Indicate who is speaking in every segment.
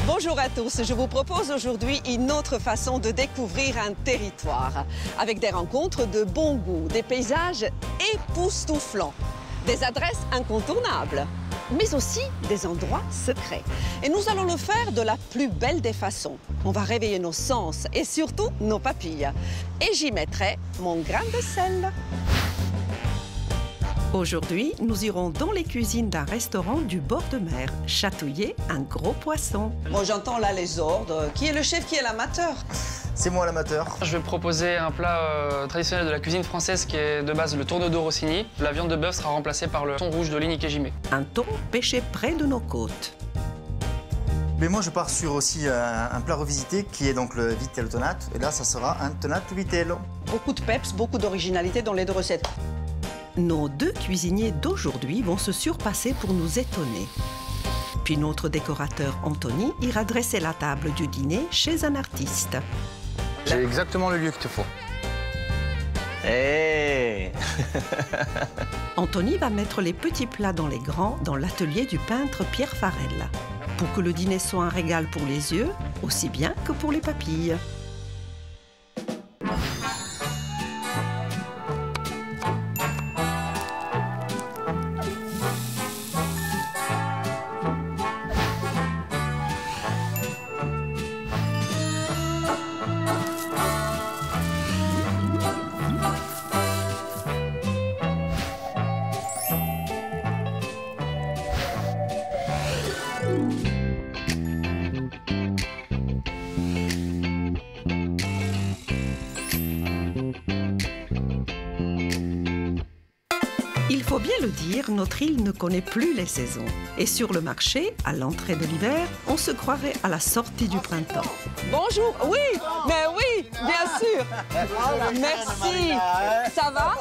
Speaker 1: Bonjour à tous, je vous propose aujourd'hui une autre façon de découvrir un territoire, avec des rencontres de bon goût, des paysages époustouflants, des adresses incontournables, mais aussi des endroits secrets. Et nous allons le faire de la plus belle des façons. On va réveiller nos sens et surtout nos papilles. Et j'y mettrai mon grain de sel. Aujourd'hui, nous irons dans les cuisines d'un restaurant du bord de mer, chatouiller un gros poisson. Bon, j'entends là les ordres. Qui est le chef, qui est l'amateur?
Speaker 2: C'est moi l'amateur.
Speaker 3: Je vais proposer un plat traditionnel de la cuisine française qui est de base le tourneau Rossini. La viande de bœuf sera remplacée par le thon rouge de Ligny Kéjimé.
Speaker 1: Un thon pêché près de nos côtes.
Speaker 2: Mais moi je pars sur aussi un plat revisité qui est donc le vitello tonato. Et là ça sera un tonato vitello.
Speaker 1: Beaucoup de peps, beaucoup d'originalité dans les deux recettes. Nos deux cuisiniers d'aujourd'hui vont se surpasser pour nous étonner. Puis notre décorateur Anthony ira dresser la table du dîner chez un artiste.
Speaker 4: J'ai exactement le lieu qu'il te faut.
Speaker 2: Hey.
Speaker 1: Anthony va mettre les petits plats dans les grands dans l'atelier du peintre Pierre Farel, pour que le dîner soit un régal pour les yeux, aussi bien que pour les papilles. Il faut bien le dire, notre île ne connaît plus les saisons. Et sur le marché, à l'entrée de l'hiver, on se croirait à la sortie du printemps. Bonjour, oui, mais oui, bien sûr. Merci, ça va?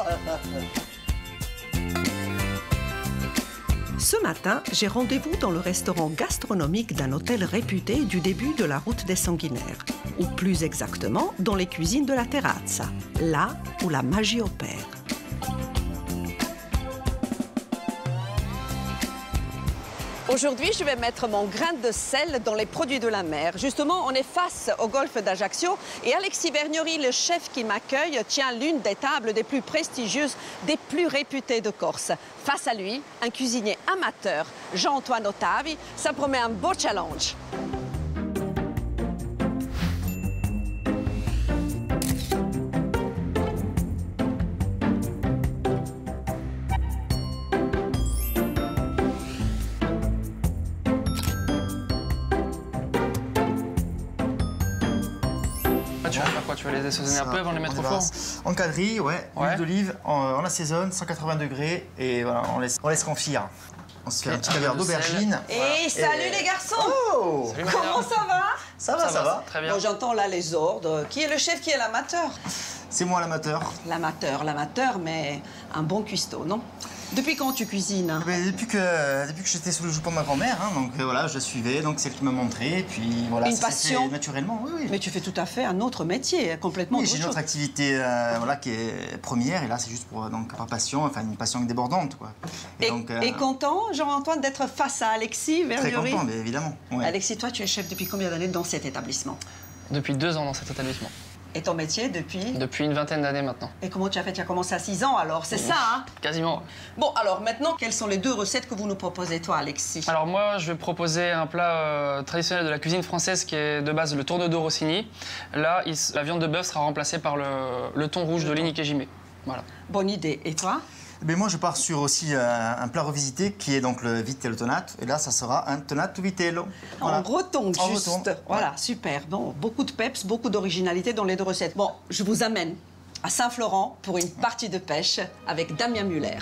Speaker 1: Ce matin, j'ai rendez-vous dans le restaurant gastronomique d'un hôtel réputé du début de la route des Sanguinaires, ou plus exactement dans les cuisines de la Terrazza, là où la magie opère. Aujourd'hui, je vais mettre mon grain de sel dans les produits de la mer. Justement, on est face au golfe d'Ajaccio et Alexis Vergnori, le chef qui m'accueille, tient l'une des tables des plus prestigieuses, des plus réputées de Corse. Face à lui, un cuisinier amateur, Jean-Antoine Ottavi. Ça promet un beau challenge.
Speaker 3: Tu vas faire quoi? Tu vas les assaisonner un peu avant de les mettre au four?
Speaker 2: En quadrille, ouais. Huile d'olive, on assaisonne, 180 degrés et voilà, on laisse confire. On se fait un petit verre d'aubergine.
Speaker 1: Et salut les garçons!
Speaker 2: Oh!
Speaker 3: Salut,
Speaker 1: Comment ça va?
Speaker 2: Ça va.
Speaker 3: Très bien.
Speaker 1: Bon, j'entends là les ordres. Qui est le chef, qui est l'amateur?
Speaker 2: C'est moi l'amateur.
Speaker 1: L'amateur, mais un bon cuistot, non? Depuis quand tu cuisines?
Speaker 2: Depuis que j'étais sous le jupon de ma grand-mère, hein, donc voilà, je la suivais, donc c'est elle qui m'a montré, et puis voilà,
Speaker 1: Une
Speaker 2: ça s'est
Speaker 1: passion?
Speaker 2: fait naturellement, oui.
Speaker 1: Mais tu fais tout à fait un autre métier, complètement
Speaker 2: Oui,
Speaker 1: autre
Speaker 2: j'ai une
Speaker 1: chose.
Speaker 2: autre activité voilà, qui est première, et là c'est juste pour donc par passion, enfin une passion débordante, quoi.
Speaker 1: Et content, Jean-Antoine, d'être face à Alexis
Speaker 2: Très
Speaker 1: Vergnori?
Speaker 2: content, mais évidemment. Ouais.
Speaker 1: Alexis, toi, tu es chef depuis combien d'années dans cet établissement?
Speaker 3: Depuis 2 ans dans cet établissement.
Speaker 1: Et ton métier depuis?
Speaker 3: Depuis une vingtaine d'années maintenant.
Speaker 1: Et comment tu as fait? Tu as commencé à 6 ans, alors, c'est ça, hein?
Speaker 3: Quasiment.
Speaker 1: Bon, alors maintenant, quelles sont les deux recettes que vous nous proposez, toi, Alexis?
Speaker 3: Alors moi, je vais proposer un plat traditionnel de la cuisine française qui est de base le tourneau Rossini. Là, la viande de bœuf sera remplacée par le thon rouge de Ligny Kéjimé. Voilà.
Speaker 1: Bonne idée. Et toi?
Speaker 2: Mais moi, je pars sur aussi un plat revisité qui est donc le vitello tonato. Et là, ça sera un tonato vitello. Voilà.
Speaker 1: En breton,
Speaker 2: En
Speaker 1: juste.
Speaker 2: breton.
Speaker 1: Voilà, super. Bon, beaucoup de peps, beaucoup d'originalité dans les deux recettes. Bon, je vous amène à Saint-Florent pour une partie de pêche avec Damien Muller.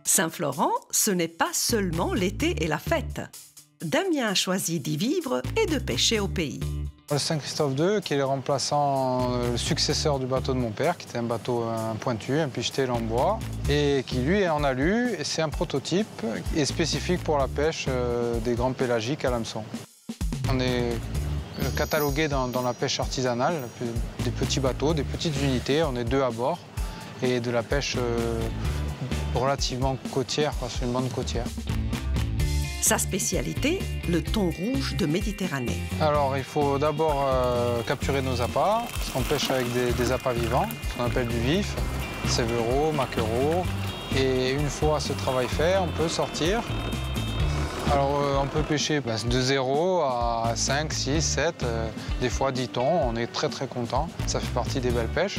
Speaker 1: Saint-Florent, ce n'est pas seulement l'été et la fête. Damien a choisi d'y vivre et de pêcher au pays.
Speaker 5: Le Saint-Christophe II, qui est le remplaçant, le successeur du bateau de mon père, qui était un bateau pointu, un pichetel en bois, et qui lui est en alu. C'est un prototype et spécifique pour la pêche des grands pélagiques à l'hameçon. On est catalogué dans la pêche artisanale, des petits bateaux, des petites unités, on est 2 à bord, et de la pêche relativement côtière, sur une bande côtière.
Speaker 1: Sa spécialité, le thon rouge de Méditerranée.
Speaker 5: Alors, il faut d'abord capturer nos appâts, parce qu'on pêche avec des appâts vivants, ce qu'on appelle du vif, sévéraux, maquereaux. Et une fois ce travail fait, on peut sortir. Alors, on peut pêcher de 0 à 5, 6, 7, des fois 10 thons. On est très très content. Ça fait partie des belles pêches.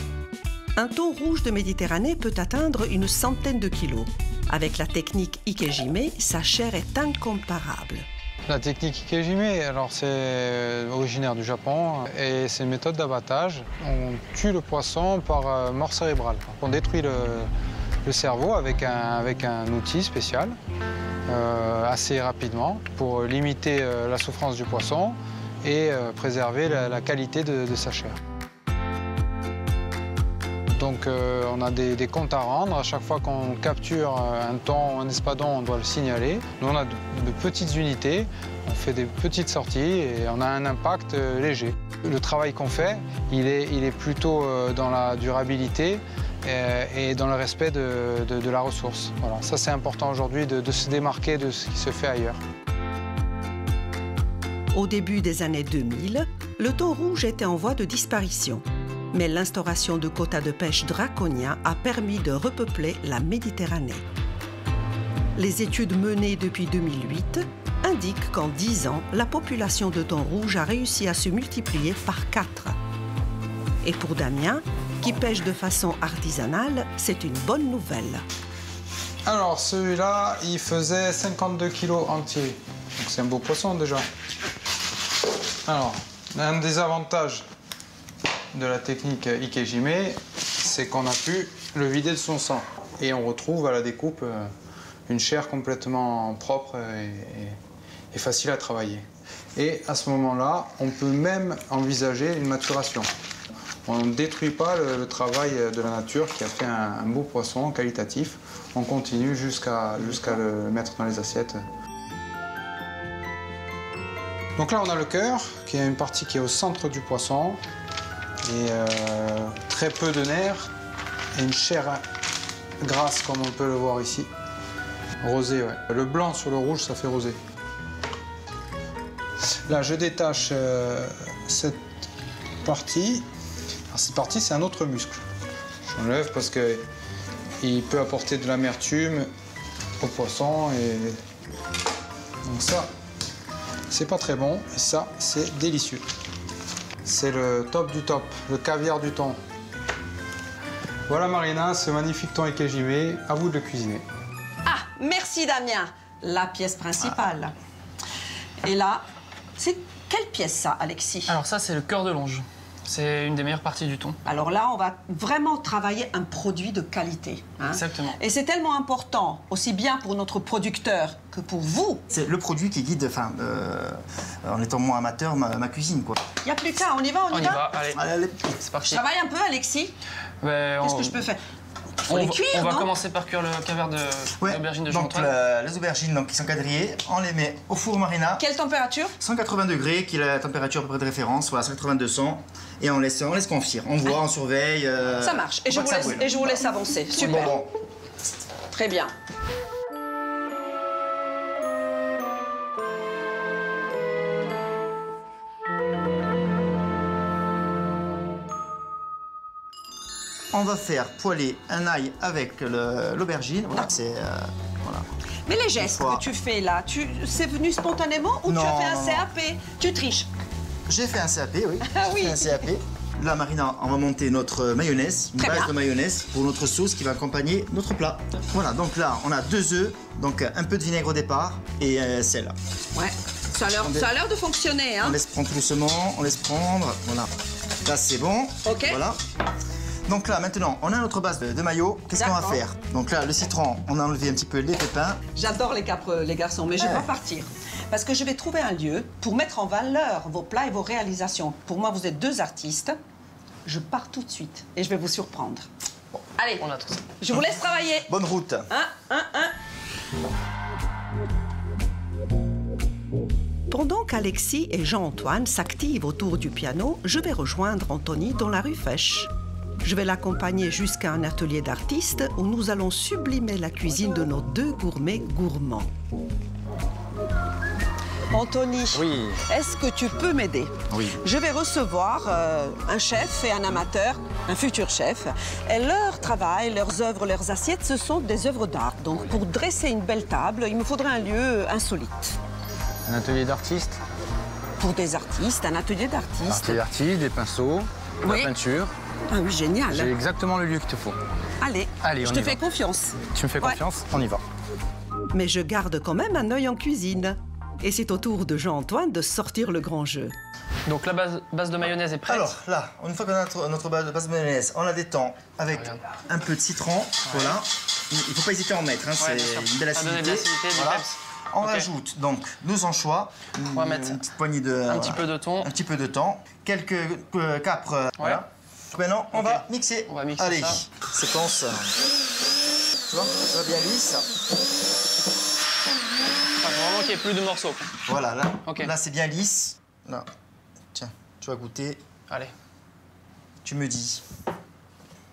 Speaker 1: Un thon rouge de Méditerranée peut atteindre une centaine de kilos. Avec la technique Ikejime, sa chair est incomparable.
Speaker 5: La technique Ikejime, alors c'est originaire du Japon et c'est une méthode d'abattage. On tue le poisson par mort cérébrale. On détruit le cerveau avec un outil spécial assez rapidement pour limiter la souffrance du poisson et préserver la qualité de sa chair. Donc on a des comptes à rendre. À chaque fois qu'on capture un thon ou un espadon, on doit le signaler. Nous, on a de petites unités, on fait des petites sorties et on a un impact léger. Le travail qu'on fait, il est plutôt dans la durabilité et dans le respect de la ressource. Voilà. Ça, c'est important aujourd'hui de se démarquer de ce qui se fait ailleurs.
Speaker 1: Au début des années 2000, le thon rouge était en voie de disparition. Mais l'instauration de quotas de pêche draconiens a permis de repeupler la Méditerranée. Les études menées depuis 2008 indiquent qu'en 10 ans, la population de thon rouge a réussi à se multiplier par 4. Et pour Damien, qui pêche de façon artisanale, c'est une bonne nouvelle.
Speaker 5: Alors celui-là, il faisait 52 kilos entiers. Donc c'est un beau poisson déjà. Alors, un des avantages de la technique Ikejime, c'est qu'on a pu le vider de son sang. Et on retrouve à la découpe une chair complètement propre et facile à travailler. Et à ce moment-là, on peut même envisager une maturation. On ne détruit pas le travail de la nature qui a fait un beau poisson qualitatif. On continue jusqu'à le mettre dans les assiettes. Donc là, on a le cœur, qui est une partie qui est au centre du poisson. Et très peu de nerfs et une chair grasse comme on peut le voir ici. Rosé, ouais. Le blanc sur le rouge, ça fait rosé. Là, je détache cette partie. Alors, cette partie, c'est un autre muscle. J'enlève parce qu'il peut apporter de l'amertume au poisson. Et donc ça, c'est pas très bon. Et ça, c'est délicieux. C'est le top du top, le caviar du thon. Voilà Marina, ce magnifique thon Ikejime, à vous de le cuisiner.
Speaker 1: Ah, merci Damien. La pièce principale. Et là, c'est quelle pièce ça, Alexis?
Speaker 3: Alors ça, c'est le cœur de longe. C'est une des meilleures parties du thon.
Speaker 1: Alors là, on va vraiment travailler un produit de qualité. Hein.
Speaker 3: Exactement.
Speaker 1: Et c'est tellement important, aussi bien pour notre producteur que pour vous.
Speaker 2: C'est le produit qui guide, en étant moins amateur, ma cuisine, quoi.
Speaker 1: Il n'y a plus qu'à, on y va,
Speaker 3: On y va, allez.
Speaker 2: Allez.
Speaker 3: C'est parti.
Speaker 1: Travaille un peu, Alexis. Qu'est-ce que je peux faire? Faut les cuire,
Speaker 3: on va
Speaker 1: non?
Speaker 3: commencer par cuire le caviar d'aubergine de Jean-Antoine.
Speaker 2: Donc les aubergines qui sont quadrillées, on les met au four Marina.
Speaker 1: Quelle température?
Speaker 2: 180 degrés, qui est la température à peu près de référence, voilà, 180-200. Et on laisse confire. On voit, on surveille.
Speaker 1: Ça marche. Et je vous laisse avancer. Super.
Speaker 2: Bon.
Speaker 1: Très bien.
Speaker 2: On va faire poêler un ail avec l'aubergine. Voilà, voilà.
Speaker 1: Mais les gestes que tu fais là, c'est venu spontanément ou tu as fait un CAP? Tu triches.
Speaker 2: J'ai fait un CAP, oui.
Speaker 1: Ah oui.
Speaker 2: J'ai fait un CAP. Là, Marina, on va monter notre mayonnaise, une base de mayonnaise pour notre sauce qui va accompagner notre plat. Voilà, donc là, on a 2 œufs, donc un peu de vinaigre au départ et sel.
Speaker 1: Ouais, ça a l'air de fonctionner. Hein.
Speaker 2: On laisse prendre tout doucement, on laisse prendre, voilà. Là, c'est bon.
Speaker 1: Ok.
Speaker 2: Voilà. Donc là, maintenant, on a notre base de mayo. Qu'est-ce qu'on va faire? Donc là, le citron, on a enlevé un petit peu les pépins.
Speaker 1: J'adore les capres, les garçons, mais je dois partir. Parce que je vais trouver un lieu pour mettre en valeur vos plats et vos réalisations. Pour moi, vous êtes deux artistes. Je pars tout de suite et je vais vous surprendre. Bon, allez,
Speaker 3: On a tout ça.
Speaker 1: je vous laisse travailler.
Speaker 2: Bonne route.
Speaker 1: Pendant qu'Alexis et Jean-Antoine s'activent autour du piano, je vais rejoindre Anthony dans la rue Fesch. Je vais l'accompagner jusqu'à un atelier d'artistes où nous allons sublimer la cuisine de nos deux gourmets gourmands. Anthony,
Speaker 4: Oui.
Speaker 1: est-ce que tu peux m'aider?
Speaker 4: Oui.
Speaker 1: Je vais recevoir un chef et un amateur, un futur chef. Et leur travail, leurs œuvres, leurs assiettes, ce sont des œuvres d'art. Donc pour dresser une belle table, il me faudrait un lieu insolite.
Speaker 4: Un atelier d'artiste.
Speaker 1: Pour des artistes, un atelier d'artistes.
Speaker 4: Atelier d'artiste, des pinceaux, de
Speaker 1: Oui.
Speaker 4: la peinture.
Speaker 1: Ah oui, génial.
Speaker 4: J'ai exactement le lieu qu'il te faut.
Speaker 1: Allez,
Speaker 4: Allez,
Speaker 1: je
Speaker 4: on
Speaker 1: te
Speaker 4: y
Speaker 1: fais
Speaker 4: va.
Speaker 1: confiance.
Speaker 4: Tu me fais
Speaker 1: Ouais.
Speaker 4: confiance, on y va.
Speaker 1: Mais je garde quand même un œil en cuisine. Et c'est au tour de Jean-Antoine de sortir le grand jeu.
Speaker 3: Donc la base de mayonnaise est prête.
Speaker 2: Alors là, une fois qu'on a notre base de mayonnaise, on la détend avec un peu de citron. Voilà. Il ne faut pas hésiter à en mettre, hein,
Speaker 3: Ouais, bien
Speaker 2: c'est
Speaker 3: sûr.
Speaker 2: une belle
Speaker 3: Ça donne de
Speaker 2: acidité.
Speaker 3: l'acidité, du
Speaker 2: Voilà.
Speaker 3: peps.
Speaker 2: On
Speaker 3: Ok.
Speaker 2: rajoute donc nos anchois,
Speaker 3: On va mettre
Speaker 2: une petite poignée de...
Speaker 3: un petit peu de thon.
Speaker 2: Un petit peu de thon, quelques capres. Voilà. Maintenant, on
Speaker 3: Ok.
Speaker 2: va mixer.
Speaker 3: On va mixer
Speaker 2: Allez,
Speaker 3: ça.
Speaker 2: séquence. Tu vois, ça va bien lisse.
Speaker 3: Ah, faut vraiment qu'il n'y ait plus de morceaux.
Speaker 2: Voilà, là,
Speaker 3: Ok.
Speaker 2: là c'est bien lisse. Là, tiens, tu vas goûter.
Speaker 3: Allez.
Speaker 2: Tu me dis.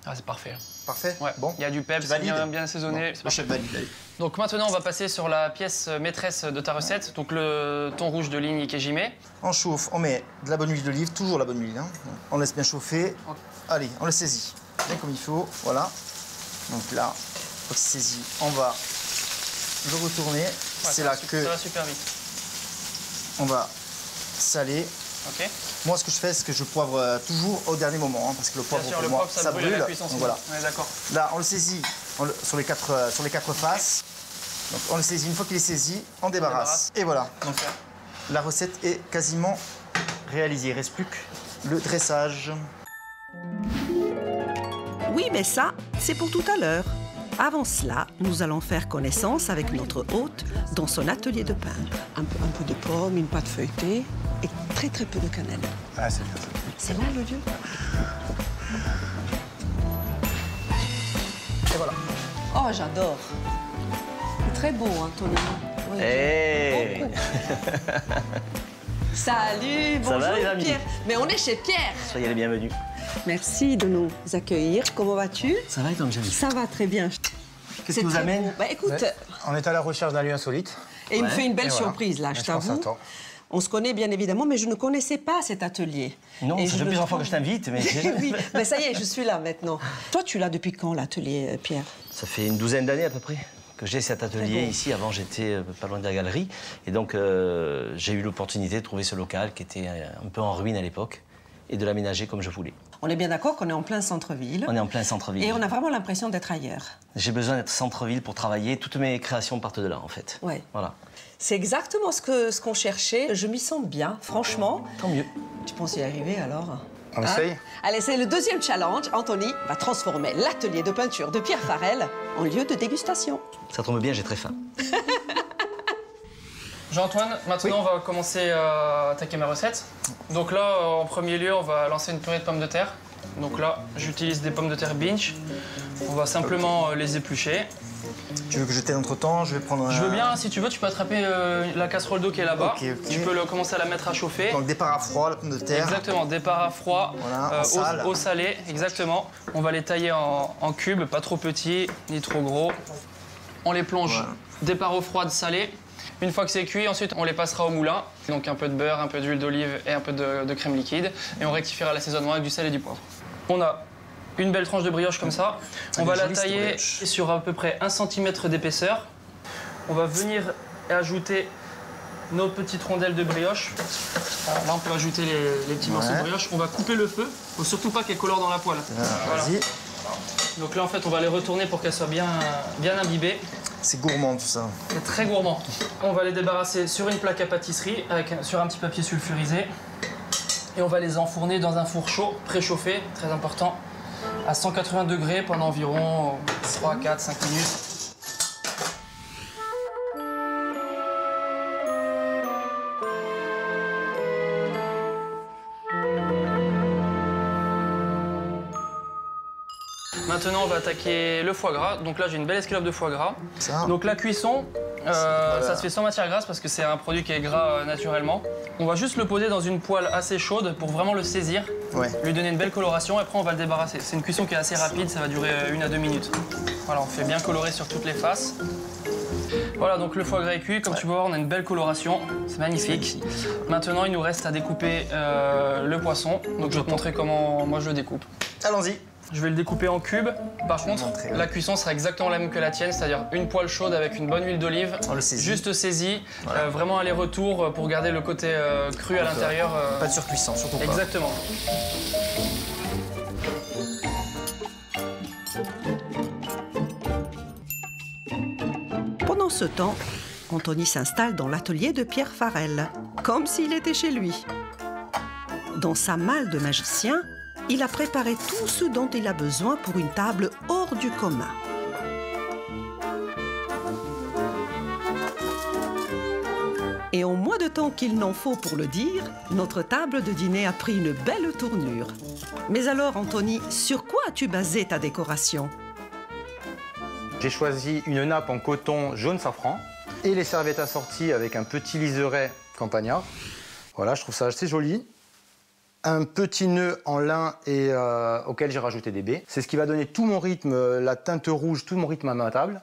Speaker 3: Ah, c'est parfait.
Speaker 2: Parfait.
Speaker 3: Ouais.
Speaker 2: Bon.
Speaker 3: Il y a du peps,
Speaker 2: Tu valides
Speaker 3: bien assaisonné.
Speaker 2: Bon,
Speaker 3: c'est
Speaker 2: le
Speaker 3: parfait.
Speaker 2: chef valide. Allez.
Speaker 3: Donc maintenant, on va passer sur la pièce maîtresse de ta recette, donc le thon rouge de ligne Ikejime.
Speaker 2: On chauffe, on met de la bonne huile d'olive, toujours la bonne huile. Hein. On laisse bien chauffer.
Speaker 3: Ok.
Speaker 2: Allez, on le saisit. Bien comme il faut. Voilà. Donc là, une fois que c'est saisi, on va le retourner. C'est là que
Speaker 3: Ça va super vite.
Speaker 2: on va saler.
Speaker 3: Ok.
Speaker 2: Moi, ce que je fais, c'est que je poivre toujours au dernier moment, hein, parce que le
Speaker 3: Bien
Speaker 2: poivre,
Speaker 3: sûr,
Speaker 2: pour
Speaker 3: le
Speaker 2: moi,
Speaker 3: poivre, ça brûle à la cuisson.
Speaker 2: Donc
Speaker 3: sinon.
Speaker 2: voilà.
Speaker 3: On est d'accord.
Speaker 2: Là, on le saisit sur les quatre faces. Donc, on le saisit. Une fois qu'il est saisi, on débarrasse. Et voilà. Donc, la recette est quasiment réalisée. Il ne reste plus que le dressage.
Speaker 1: Oui, mais ça, c'est pour tout à l'heure. Avant cela, nous allons faire connaissance avec notre hôte dans son atelier de pain. Un peu de pomme, une pâte feuilletée et très peu de cannelle.
Speaker 4: Ah, c'est bien.
Speaker 1: C'est bon le lieu?
Speaker 2: Et voilà.
Speaker 1: Oh, j'adore. C'est très beau, Anthony. Oui,
Speaker 6: Hey.
Speaker 1: j'aime beaucoup. Salut, bonjour
Speaker 6: va, les amis?
Speaker 1: Pierre. Mais on est chez Pierre.
Speaker 6: Soyez les bienvenus.
Speaker 1: Merci de nous accueillir. Comment vas-tu?
Speaker 6: Ça va, comme j'aime.
Speaker 1: Ça va très bien.
Speaker 2: Qu'est-ce qui vous
Speaker 1: très
Speaker 2: amène
Speaker 1: beau. Bah, écoute,
Speaker 4: On est à la recherche d'un lieu insolite.
Speaker 1: et il me
Speaker 6: Ouais.
Speaker 1: fait une belle
Speaker 4: Et voilà.
Speaker 1: surprise là, je
Speaker 4: Je pense à
Speaker 1: t'avoue.
Speaker 4: toi.
Speaker 1: On se connaît bien évidemment, mais je ne connaissais pas cet atelier.
Speaker 6: Non,
Speaker 1: Et
Speaker 6: ça fait
Speaker 1: le
Speaker 6: plusieurs fois que
Speaker 1: trouve-
Speaker 6: je t'invite, mais
Speaker 1: Oui, mais ça y est, je suis là maintenant. Toi, tu l'as depuis quand l'atelier, Pierre?
Speaker 6: ça fait une douzaine d'années à peu près que j'ai cet atelier
Speaker 1: beau.
Speaker 6: ici. Avant, j'étais pas loin de la galerie. Et donc, j'ai eu l'opportunité de trouver ce local qui était un peu en ruine à l'époque et de l'aménager comme je voulais.
Speaker 1: On est bien d'accord qu'on est en plein centre-ville.
Speaker 6: On est en plein centre-ville.
Speaker 1: Et on a vraiment l'impression d'être ailleurs.
Speaker 6: J'ai besoin d'être centre-ville pour travailler. Toutes mes créations partent de là, en fait.
Speaker 1: Ouais.
Speaker 6: Voilà.
Speaker 1: C'est exactement ce qu'on cherchait. Je m'y sens bien, franchement.
Speaker 6: Tant mieux.
Speaker 1: Tu penses y arriver alors?
Speaker 4: On essaye.
Speaker 1: Allez, c'est le deuxième challenge. Anthony va transformer l'atelier de peinture de Pierre Farel en lieu de dégustation.
Speaker 6: Ça tombe bien, j'ai très faim.
Speaker 3: Jean-Antoine, maintenant on va commencer à attaquer ma recette. Donc là, en premier lieu, on va lancer une purée de pommes de terre. Donc là, j'utilise des pommes de terre binge. On va simplement les éplucher.
Speaker 2: Tu veux que je t'aide entre-temps? Je vais prendre un...
Speaker 3: Je veux bien, si tu veux, tu peux attraper la casserole d'eau qui est là-bas.
Speaker 2: Ok, ok.
Speaker 3: Tu peux commencer à la mettre à chauffer.
Speaker 2: Donc, départ à froid, la pomme de terre.
Speaker 3: Exactement, départ à froid,
Speaker 2: Voilà, en salle.
Speaker 3: au salé, exactement. On va les tailler en cubes, pas trop petits ni trop gros. On les plonge
Speaker 2: Voilà.
Speaker 3: départ au froid, salé. Une fois que c'est cuit, ensuite on les passera au moulin. Donc un peu de beurre, un peu d'huile d'olive et un peu de crème liquide. Et on rectifiera l'assaisonnement avec du sel et du poivre. On a une belle tranche de brioche comme ça. On va la
Speaker 2: jolie, cette
Speaker 3: tailler
Speaker 2: brioche.
Speaker 3: sur à peu près 1 cm d'épaisseur. On va venir ajouter nos petites rondelles de brioche. Alors là, on peut ajouter les petits morceaux de brioche. On va couper le feu. Faut surtout pas qu'elle colore dans la poêle. Voilà.
Speaker 2: Vas-y.
Speaker 3: Donc là, en fait, on va les retourner pour qu'elles soient bien imbibées.
Speaker 2: C'est gourmand, tout ça.
Speaker 3: C'est très gourmand. On va les débarrasser sur une plaque à pâtisserie sur un petit papier sulfurisé. Et on va les enfourner dans un four chaud, préchauffé, très important, à 180 degrés pendant environ 3, 4, 5 minutes. Maintenant, on va attaquer le foie gras. Donc là, j'ai une belle escalope de foie gras.
Speaker 2: Ça.
Speaker 3: Donc la cuisson, ça se fait sans matière grasse parce que c'est un produit qui est gras naturellement. On va juste le poser dans une poêle assez chaude pour vraiment le saisir, lui donner une belle coloration. Et après, on va le débarrasser. C'est une cuisson qui est assez rapide, ça va durer 1 à 2 minutes. Voilà, on fait bien colorer sur toutes les faces. Voilà, donc le foie gras est cuit. Comme tu peux voir, on a une belle coloration. C'est magnifique. Maintenant, il nous reste à découper le poisson. Donc je vais te montrer comment moi je le découpe.
Speaker 2: Allons-y.
Speaker 3: Je vais le découper en cubes. Par contre, la cuisson sera exactement la même que la tienne, c'est-à-dire une poêle chaude avec une bonne huile d'olive, juste saisie, vraiment aller-retour pour garder le côté cru à l'intérieur.
Speaker 2: Pas de surcuisson, surtout pas.
Speaker 3: Exactement.
Speaker 1: Pendant ce temps, Anthony s'installe dans l'atelier de Pierre Farel, comme s'il était chez lui. Dans sa malle de magicien, il a préparé tout ce dont il a besoin pour une table hors du commun. Et en moins de temps qu'il n'en faut pour le dire, notre table de dîner a pris une belle tournure. Mais alors, Anthony, sur quoi as-tu basé ta décoration?
Speaker 4: J'ai choisi une nappe en coton jaune safran et les serviettes assorties avec un petit liseret campagnard. Voilà, je trouve ça assez joli. Un petit nœud en lin et auquel j'ai rajouté des baies. C'est ce qui va donner tout mon rythme, la teinte rouge, tout mon rythme à ma table.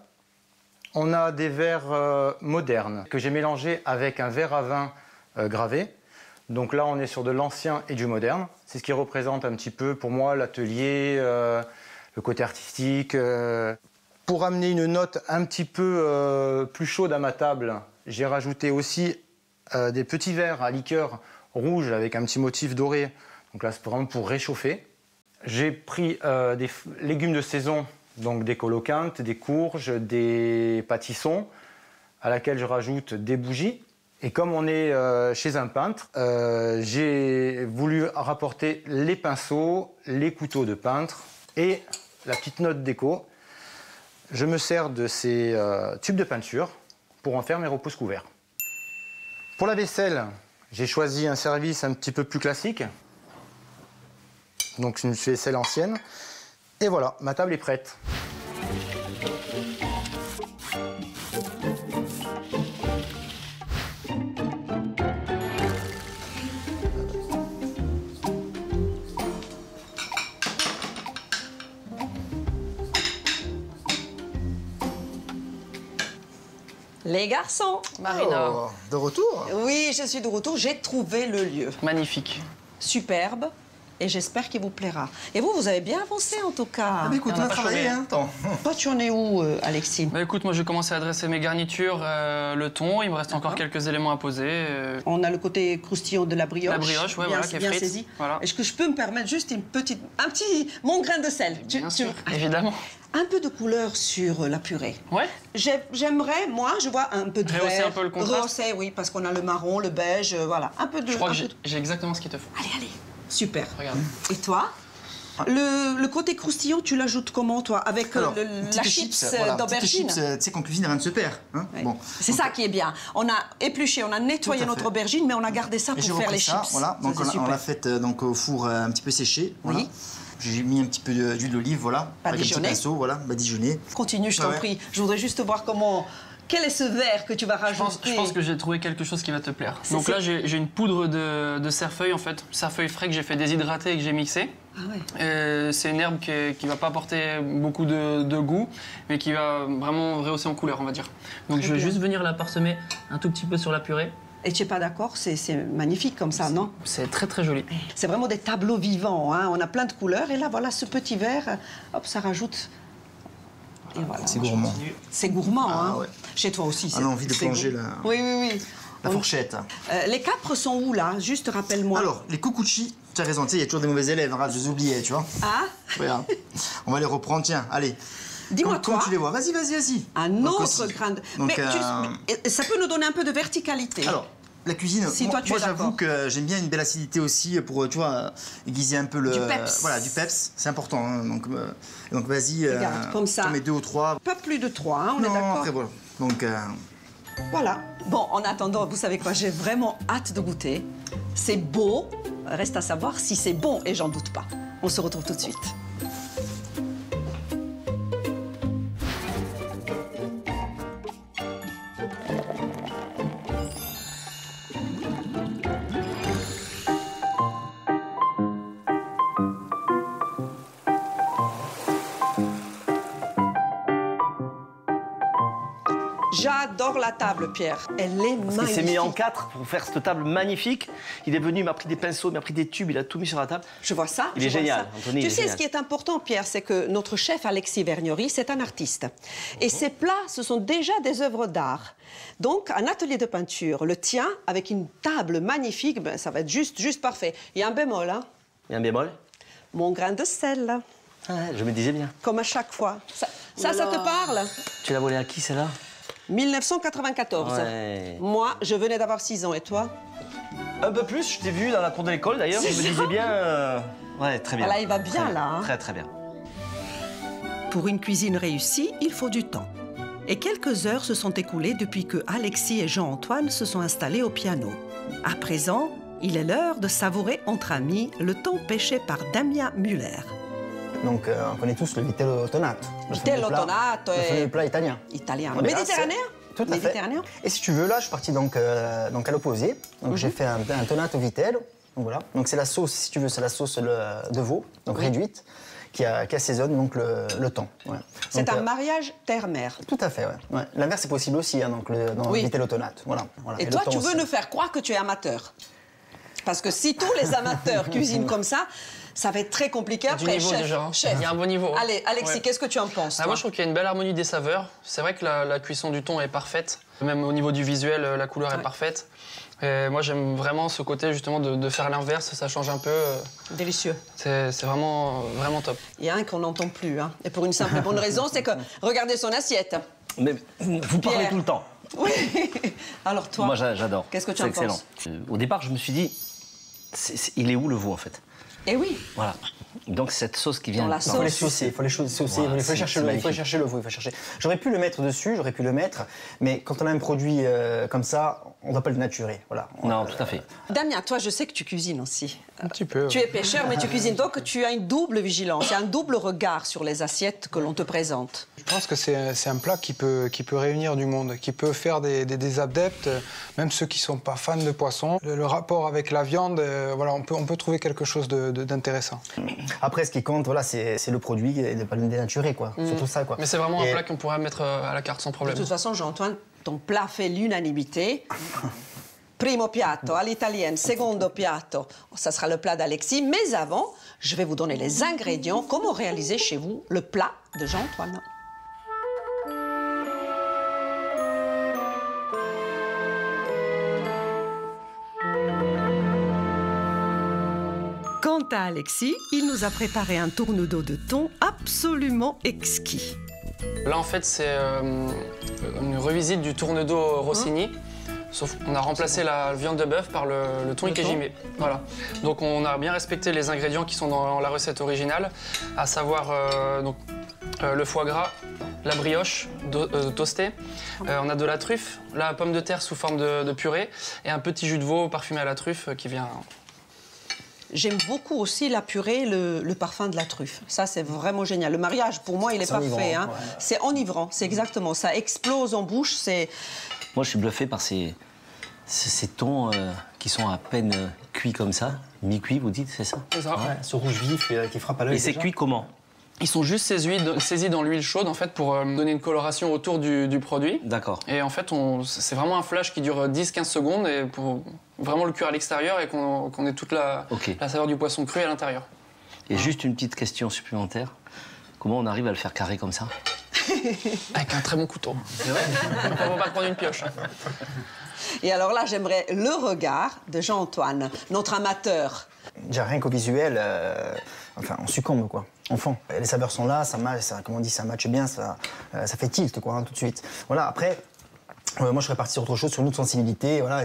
Speaker 4: On a des verres modernes que j'ai mélangés avec un verre à vin gravé. Donc là, on est sur de l'ancien et du moderne. C'est ce qui représente un petit peu pour moi l'atelier, le côté artistique. Pour amener une note un petit peu plus chaude à ma table, j'ai rajouté aussi des petits verres à liqueur rouge avec un petit motif doré. Donc là, c'est vraiment pour réchauffer. J'ai pris des légumes de saison, donc des coloquintes, des courges, des pâtissons, à laquelle je rajoute des bougies. Et comme on est chez un peintre, j'ai voulu rapporter les pinceaux, les couteaux de peintre et la petite note déco. Je me sers de ces tubes de peinture pour en faire mes repousse couverts. Pour la vaisselle, j'ai choisi un service un petit peu plus classique. Donc une vaisselle ancienne. Et voilà, ma table est prête.
Speaker 1: Les garçons.
Speaker 3: Marina.
Speaker 2: Oh, de retour?
Speaker 1: Oui, je suis de retour. J'ai trouvé le lieu.
Speaker 3: Magnifique.
Speaker 1: Superbe. Et j'espère qu'il vous plaira. Et vous, vous avez bien avancé en tout cas.
Speaker 2: Ah bah écoute, on a travaillé, hein, attends.
Speaker 1: Toi, tu en es où, Alexis?
Speaker 3: Bah écoute, moi j'ai commencé à dresser mes garnitures, le thon. Il me reste encore quelques éléments à poser.
Speaker 1: On a le côté croustillant de la brioche.
Speaker 3: La brioche, ouais,
Speaker 1: bien,
Speaker 3: voilà, qui est
Speaker 1: bien
Speaker 3: frite.
Speaker 1: saisi.
Speaker 3: Voilà.
Speaker 1: Est-ce que je peux me permettre juste mon grain de sel?
Speaker 3: Bien sûr, évidemment.
Speaker 1: Un peu de couleur sur la purée.
Speaker 3: Ouais.
Speaker 1: J'aimerais, moi, je vois un peu de vert.
Speaker 3: Rehausser un peu le contraste.
Speaker 1: Rehausser, oui, parce qu'on a le marron, le beige, voilà. Un peu de...
Speaker 3: Je crois que j'ai exactement ce qu'il te faut.
Speaker 1: Allez, allez. Super.
Speaker 3: Regarde.
Speaker 1: Et toi? Le côté croustillant, tu l'ajoutes comment, toi? Avec
Speaker 2: Alors,
Speaker 1: la chips d'aubergine?
Speaker 2: Tu sais qu'en cuisine, rien ne se perd. Hein,
Speaker 1: Ouais.
Speaker 2: bon.
Speaker 1: C'est ça qui est bien. On a épluché, on a nettoyé
Speaker 2: Tout à
Speaker 1: notre
Speaker 2: fait.
Speaker 1: aubergine, mais on a gardé ça
Speaker 2: Et
Speaker 1: pour
Speaker 2: j'ai
Speaker 1: faire
Speaker 2: repris
Speaker 1: les
Speaker 2: ça,
Speaker 1: chips.
Speaker 2: voilà. Donc
Speaker 1: Ça, c'est
Speaker 2: on
Speaker 1: super.
Speaker 2: l'a fait donc, au four un petit peu séché. Voilà.
Speaker 1: Oui.
Speaker 2: J'ai mis un petit peu d'huile d'olive, voilà. Avec un petit
Speaker 1: Badigeonné.
Speaker 2: pinceau, voilà, badigeonné.
Speaker 1: Continue, je t'en
Speaker 2: Ouais.
Speaker 1: prie. Je voudrais juste voir comment... Quel est ce verre que tu vas rajouter?
Speaker 3: Je pense que j'ai trouvé quelque chose qui va te plaire.
Speaker 1: C'est-
Speaker 3: Donc là, j'ai une poudre de cerfeuil, en fait. Cerfeuil frais que j'ai fait déshydrater et que j'ai mixé.
Speaker 1: Ah ouais.
Speaker 3: C'est une herbe qui va pas apporter beaucoup de goût, mais qui va vraiment rehausser en couleur, on va dire. Donc
Speaker 1: Très
Speaker 3: je vais
Speaker 1: bien.
Speaker 3: juste venir la parsemer un tout petit peu sur la purée.
Speaker 1: Et tu n'es pas d'accord? C'est magnifique comme ça, non?
Speaker 3: C'est très très joli.
Speaker 1: C'est vraiment des tableaux vivants, hein. On a plein de couleurs. Et là, voilà, ce petit verre, hop, ça rajoute... Et voilà.
Speaker 2: C'est gourmand.
Speaker 1: C'est gourmand, hein.
Speaker 2: ouais.
Speaker 1: Chez toi aussi.
Speaker 2: On a envie de
Speaker 1: c'est
Speaker 2: plonger
Speaker 1: gourmand.
Speaker 2: la-
Speaker 1: Oui, oui, oui.
Speaker 2: La fourchette.
Speaker 1: Les capres sont où, là? Juste rappelle-moi.
Speaker 2: Alors, les kukuchi, tu as raison, tu sais, il y a toujours des mauvais élèves, hein, je les oubliais, tu vois.
Speaker 1: Ah,
Speaker 2: Voilà. On va les reprendre, tiens, allez.
Speaker 1: dis-moi,
Speaker 2: Comment
Speaker 1: toi,
Speaker 2: tu les vois? Vas-y, vas-y, vas-y.
Speaker 1: un
Speaker 2: Donc
Speaker 1: autre
Speaker 2: aussi.
Speaker 1: grain de...
Speaker 2: Donc,
Speaker 1: Mais ça peut nous donner un peu de verticalité.
Speaker 2: Alors, la cuisine,
Speaker 1: Si toi, tu es
Speaker 2: j'avoue
Speaker 1: d'accord.
Speaker 2: que j'aime bien une belle acidité aussi pour, tu vois, aiguiser un peu le...
Speaker 1: Du peps.
Speaker 2: Voilà, du peps, c'est important. Hein, donc vas-y,
Speaker 1: Regarde, comme ça.
Speaker 2: t'en mets 2 ou 3.
Speaker 1: Pas plus de 3, hein, on est
Speaker 2: Non,
Speaker 1: d'accord.
Speaker 2: après voilà. Donc,
Speaker 1: Voilà. Bon, en attendant, vous savez quoi, j'ai vraiment hâte de goûter. C'est beau. Reste à savoir si c'est bon et j'en doute pas. On se retrouve tout de suite. J'adore la table, Pierre. Elle est magnifique.
Speaker 6: Il s'est mis en 4 pour faire cette table magnifique. Il est venu, il m'a pris des pinceaux, il m'a pris des tubes, il a tout mis sur la table.
Speaker 1: Je vois ça.
Speaker 6: Il
Speaker 1: je
Speaker 6: est
Speaker 1: vois
Speaker 6: génial,
Speaker 1: ça.
Speaker 6: Anthony, il
Speaker 1: Tu
Speaker 6: est
Speaker 1: sais,
Speaker 6: génial.
Speaker 1: ce qui est important, Pierre, c'est que notre chef Alexis Vergnery, c'est un artiste. Et ses plats, ce sont déjà des œuvres d'art. Donc, un atelier de peinture, le tien, avec une table magnifique, ben, ça va être juste parfait. Il y a un bémol, hein?
Speaker 6: Il y a un bémol.
Speaker 1: Mon grain de sel,
Speaker 6: Ah, je me disais bien.
Speaker 1: comme à chaque fois. Ça te parle?
Speaker 6: Tu l'as volé à qui, celle-là?
Speaker 1: 1994.
Speaker 6: Ouais.
Speaker 1: Moi, je venais d'avoir 6 ans, et toi?
Speaker 6: Un peu plus, je t'ai vu dans la cour de l'école d'ailleurs, je me disais bien... Ouais, très bien.
Speaker 1: Ah là, il va bien,
Speaker 6: Très
Speaker 1: là, hein.
Speaker 6: Très, très bien.
Speaker 1: Pour une cuisine réussie, il faut du temps. Et quelques heures se sont écoulées depuis que Alexis et Jean-Antoine se sont installés au piano. À présent, il est l'heure de savourer entre amis le thon pêché par Damien Müller.
Speaker 7: Donc, on connaît tous le vitello tonato.
Speaker 1: Vitello tonato
Speaker 7: Le
Speaker 1: est-
Speaker 7: fameux plat italien.
Speaker 1: Italien.
Speaker 7: On est là,
Speaker 1: Méditerranéen?
Speaker 7: Tout à fait.
Speaker 1: Méditerranéen.
Speaker 7: Et si tu veux, là, je suis parti donc à l'opposé. Donc, j'ai fait un tonato vitello. Donc, voilà. Donc, c'est la sauce, si tu veux, c'est la sauce de veau, donc réduite, qui assaisonne donc le thon. Ouais.
Speaker 1: C'est
Speaker 7: Donc,
Speaker 1: un mariage terre-mère.
Speaker 7: Tout à fait, ouais. Ouais. L'inverse est possible aussi, hein, donc dans
Speaker 1: Oui.
Speaker 7: le vitello tonato. Voilà.
Speaker 1: Et
Speaker 7: le
Speaker 1: toi,
Speaker 7: thon
Speaker 1: tu veux
Speaker 7: aussi.
Speaker 1: nous faire croire que tu es amateur. Parce que si tous les amateurs cuisinent comme ça va être très compliqué après,
Speaker 3: niveau
Speaker 1: chef.
Speaker 3: déjà, hein.
Speaker 1: Chef.
Speaker 3: Il y a un bon niveau, hein.
Speaker 1: Allez, Alexis,
Speaker 3: Ouais.
Speaker 1: qu'est-ce que tu en penses?
Speaker 3: Ah,
Speaker 1: toi
Speaker 3: moi, je trouve qu'il y a une belle harmonie des saveurs. C'est vrai que la cuisson du thon est parfaite. Même au niveau du visuel, la couleur est parfaite. Et moi, j'aime vraiment ce côté, justement, de faire l'inverse. Ça change un peu.
Speaker 1: Délicieux.
Speaker 3: C'est vraiment top.
Speaker 1: Il y a un qu'on n'entend plus. Hein. Et pour une simple et bonne raison, c'est que regardez son assiette.
Speaker 6: Mais vous parlez
Speaker 1: Pierre.
Speaker 6: tout le temps.
Speaker 1: Oui. Alors toi,
Speaker 6: Moi, j'adore.
Speaker 1: qu'est-ce que tu
Speaker 6: C'est
Speaker 1: en
Speaker 6: excellent.
Speaker 1: penses?
Speaker 6: Au départ, je me suis dit, il est où le veau, en fait?
Speaker 1: Eh oui.
Speaker 6: Voilà. Donc, cette sauce qui vient...
Speaker 1: Dans la
Speaker 6: de-
Speaker 1: sauce.
Speaker 7: Il faut les saucer, il faut les saucer,
Speaker 6: Voilà,
Speaker 7: il faut
Speaker 6: c'est
Speaker 7: chercher le
Speaker 6: magnifique.
Speaker 7: veau, il faut chercher. J'aurais pu le mettre dessus, j'aurais pu le mettre, mais quand on a un produit comme ça, on ne doit pas le naturer. Voilà.
Speaker 6: Non, tout à fait.
Speaker 1: Damien, toi, je sais que tu cuisines aussi.
Speaker 5: Un petit peu.
Speaker 1: Tu es pêcheur, mais tu cuisines. Donc, tu as une double vigilance et un double regard sur les assiettes que l'on te présente.
Speaker 5: Je pense que c'est un plat qui peut réunir du monde, qui peut faire des adeptes, même ceux qui ne sont pas fans de poisson. Le rapport avec la viande, voilà, on peut trouver quelque chose d'intéressant.
Speaker 7: Après, ce qui compte, voilà, c'est le produit et de ne pas le dénaturer, quoi. Surtout ça, quoi.
Speaker 3: Mais c'est vraiment
Speaker 7: Et-
Speaker 3: un plat qu'on pourrait mettre à la carte sans
Speaker 1: De
Speaker 3: problème.
Speaker 1: toute façon, Jean-Antoine, ton plat fait l'unanimité. Primo piatto all'italienne, secondo piatto, ça sera le plat d'Alexis. Mais avant, je vais vous donner les ingrédients, comment réaliser chez vous le plat de Jean-Antoine. Quant à Alexis, il nous a préparé un tourne-dos de thon absolument exquis.
Speaker 3: Là, en fait, c'est une revisite du tourne-dos Rossini. Sauf qu'on a remplacé la viande de bœuf par le thon ikejime. Voilà. Donc on a bien respecté les ingrédients qui sont dans la recette originale, à savoir le foie gras, la brioche toastée, on a de la truffe, la pomme de terre sous forme de purée et un petit jus de veau parfumé à la truffe qui vient...
Speaker 1: J'aime beaucoup aussi la purée, le parfum de la truffe. Ça, c'est vraiment génial. Le mariage, pour moi, il est
Speaker 7: C'est
Speaker 1: parfait.
Speaker 7: enivrant,
Speaker 1: Hein.
Speaker 7: ouais.
Speaker 1: C'est enivrant, c'est exactement. Ça explose en bouche. C'est
Speaker 6: Moi, je suis bluffé par ces thons qui sont à peine cuits comme ça. Mi-cuits, vous dites, c'est ça?
Speaker 3: C'est ça.
Speaker 7: Ouais, ce rouge vif qui frappe à l'œil.
Speaker 6: Et c'est
Speaker 7: déjà.
Speaker 6: cuit comment?
Speaker 3: Ils sont juste saisis dans l'huile chaude en fait pour donner une coloration autour du produit.
Speaker 6: D'accord.
Speaker 3: Et en fait, c'est vraiment un flash qui dure 10-15 secondes et pour vraiment le cuire à l'extérieur et qu'on ait toute la saveur du poisson cru à l'intérieur.
Speaker 6: Et juste une petite question supplémentaire. Comment on arrive à le faire carré comme ça?
Speaker 3: Avec un très bon couteau. C'est vrai? On va pas prendre une pioche.
Speaker 1: Et alors là, j'aimerais le regard de Jean-Antoine, notre amateur.
Speaker 7: Déjà, rien qu'au visuel, enfin, on succombe, quoi. On fond. Les saveurs sont là, comme on dit, ça matche bien, ça fait tilt, quoi, hein, tout de suite. Voilà, après, Moi, je serais parti sur autre chose, sur une autre sensibilité. Voilà,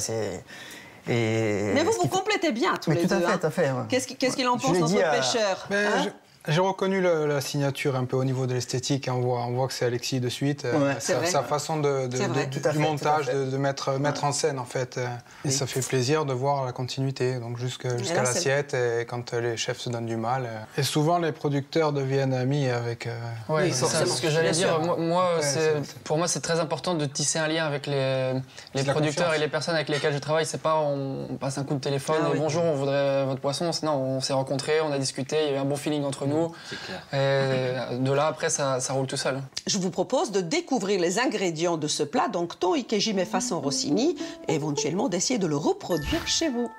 Speaker 1: Mais vous complétez bien tous les deux.
Speaker 7: Tout à fait. Ouais.
Speaker 1: Qu'est-ce qu'il en pense, notre pêcheur hein?
Speaker 5: J'ai reconnu la signature un peu au niveau de l'esthétique. On voit que c'est Alexis de suite. Sa façon du montage, de mettre en scène, en fait. Et ça fait plaisir de voir la continuité, donc jusqu'à l'assiette, et quand les chefs se donnent du mal. Et souvent, les producteurs deviennent amis avec...
Speaker 3: Oui, c'est ce que j'allais dire. Pour moi, c'est très important de tisser un lien avec les producteurs et les personnes avec lesquelles je travaille. C'est pas on passe un coup de téléphone et bonjour, on voudrait votre poisson. Non, on s'est rencontrés, on a discuté, il y a eu un bon feeling entre nous.
Speaker 6: C'est clair.
Speaker 3: Et de là, après, ça roule tout seul.
Speaker 1: Je vous propose de découvrir les ingrédients de ce plat, donc thon ikejime façon Rossini, et éventuellement d'essayer de le reproduire chez vous.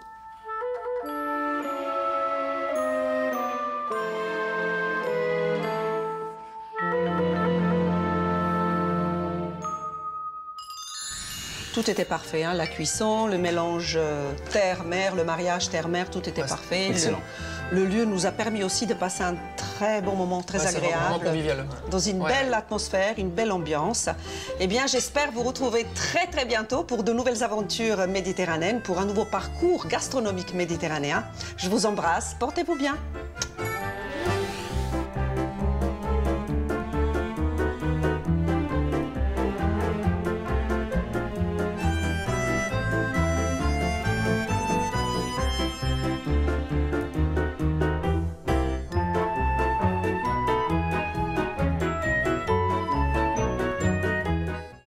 Speaker 1: Tout était parfait, hein, la cuisson, le mélange terre-mer, le mariage terre-mer, tout était parfait.
Speaker 6: Excellent.
Speaker 1: Le lieu nous a permis aussi de passer un très bon moment, très agréable, dans une belle atmosphère, une belle ambiance. Eh bien, j'espère vous retrouver très très bientôt pour de nouvelles aventures méditerranéennes, pour un nouveau parcours gastronomique méditerranéen. Je vous embrasse, portez-vous bien.